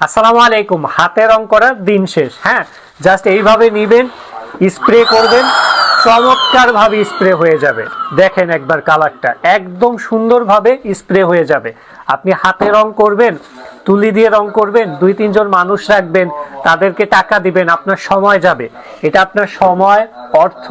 আসসালামু আলাইকুম। হাতে রং করার দিন শেষ। হ্যাঁ, জাস্ট এইভাবে নিবেন, স্প্রে করবেন, চমৎকার ভাবে স্প্রে হয়ে যাবে। দেখেন একবার কালারটা একদম সুন্দরভাবে স্প্রে হয়ে যাবে। আপনি হাতে রং করবেন, তুলি দিয়ে রং করবেন, 2-3 জন মানুষ রাখবেন, তাদেরকে টাকা দিবেন, আপনার সময় যাবে। এটা আপনার সময়, অর্থ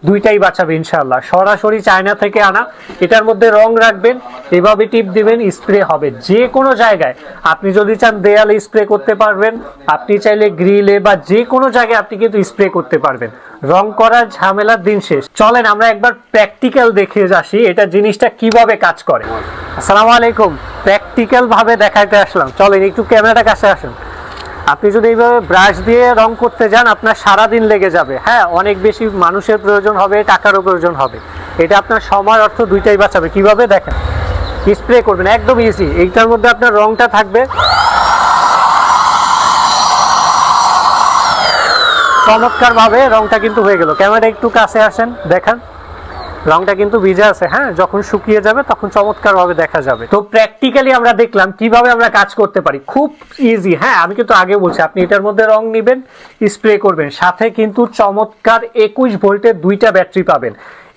দুইটাই বাঁচাবে ইনশাআল্লাহ। সরাসরি চায়না থেকে আনা। এটার মধ্যে রং রাখবেন, এভাবে টিপ দিবেন, স্প্রে হবে যে কোনো জায়গায়। আপনি যদি চান দেয়ালে স্প্রে করতে পারবেন, আপনি চাইলে গ্রিলে বা যে কোনো জায়গায় আপনি কিন্তু স্প্রে করতে পারবেন। রং করার ঝামেলার দিন শেষ। চলেন আমরা একবার প্র্যাকটিক্যাল দেখে আসি এটা জিনিসটা কিভাবে কাজ করে। আসসালামু আলাইকুম। প্র্যাকটিক্যাল ভাবে দেখাইতে আসলাম। চলেন একটু ক্যামেরাটা কাছে আসুন। আপনি যদি এইভাবে ব্রাশ দিয়ে রং করতে যান আপনার সারাদিন লেগে যাবে। হ্যাঁ, অনেক বেশি মানুষের প্রয়োজন হবে, টাকারও প্রয়োজন হবে। এটা আপনার সময় অর্থ দুইটাই বাঁচাবে। কিভাবে দেখেন, স্প্রে করবেন, একদম ইজি। এইটার মধ্যে আপনার রংটা থাকবে, চমৎকার ভাবে রংটা কিন্তু হয়ে গেল। ক্যামেরা একটু কাছে আসেন, দেখান রংটা কিন্তু ভিজে আছে। হ্যাঁ, যখন শুকিয়ে যাবে তখন চমৎকার ভাবে দেখা যাবে। তো প্র্যাকটিক্যালি আমরা দেখলাম কিভাবে আমরা কাজ করতে পারি, খুব ইজি। হ্যাঁ, আমি কিন্তু আগে বলছি আপনি এটার মধ্যে রং নেবেন, স্প্রে করবেন, সাথে কিন্তু চমৎকার 21 ভোল্টের 2টা ব্যাটারি পাবেন।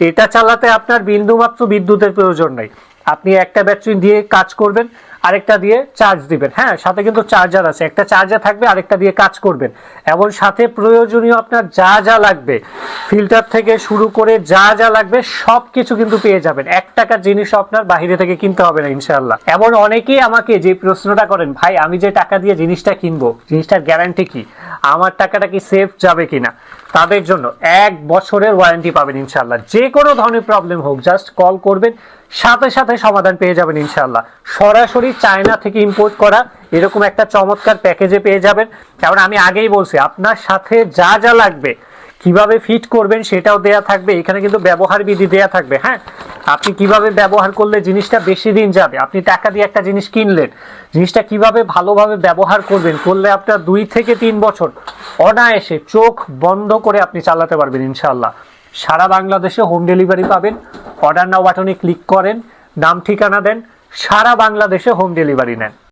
এটা চালাতে আপনার বিন্দুমাত্র বিদ্যুতের প্রয়োজন নেই। আপনি একটা ব্যাটারি দিয়ে কাজ করবেন, আরেকটা দিয়ে চার্জ দিবেন। হ্যাঁ, সাথে কিন্তু চার্জার আছে, একটা চার্জার থাকবে, আরেকটা দিয়ে কাজ করবেন। এবং সাথে প্রয়োজনীয় আপনার যা যা লাগবে, ফিল্টার থেকে শুরু করে যা যা লাগবে সব কিছু কিন্তু পেয়ে যাবেন। 1 টাকার জিনিস আপনার বাইরে থেকে কিনতে হবে না ইনশাআল্লাহ। এমন অনেকেই আমাকে যে প্রশ্নটা করেন, ভাই আমি যে টাকা দিয়ে জিনিসটা কিনবো, জিনিসটার গ্যারান্টি কি, আমার টাকাটা কি সেফ যাবে কিনা, তাদের জন্য 1 বছরের ওয়ারেন্টি পাবেন ইনশাআল্লাহ। যে কোনো ধরনের প্রবলেম হোক জাস্ট কল করবেন, সাথে সাথে সমাধান পেয়ে যাবেন ইনশাআল্লাহ। সরাসরি চায়না থেকে ইম্পোর্ট করা এরকম একটা চমৎকার প্যাকেজে পেয়ে যাবেন। কারণ আমি আগেই বলছি আপনার সাথে যা যা লাগবে, কিভাবে ফিট করবেন সেটাও দেয়া থাকবে। এখানে কিন্তু ব্যবহার বিধি দেয়া থাকবে। হ্যাঁ, আপনি কিভাবে ব্যবহার করলে জিনিসটা বেশি দিন যাবে, আপনি টাকা দিয়ে একটা জিনিস কিনলেন, জিনিসটা কিভাবে ভালোভাবে ব্যবহার করবেন, করলে আপনার 2 থেকে 3 বছর অনায়াসে চোখ বন্ধ করে আপনি চালাতে পারবেন ইনশাআল্লাহ। সারা বাংলাদেশে হোম ডেলিভারি পাবেন। অর্ডার নাও বাটনে ক্লিক করেন, নাম ঠিকানা দেন, সারা বাংলাদেশে হোম ডেলিভারি নেন।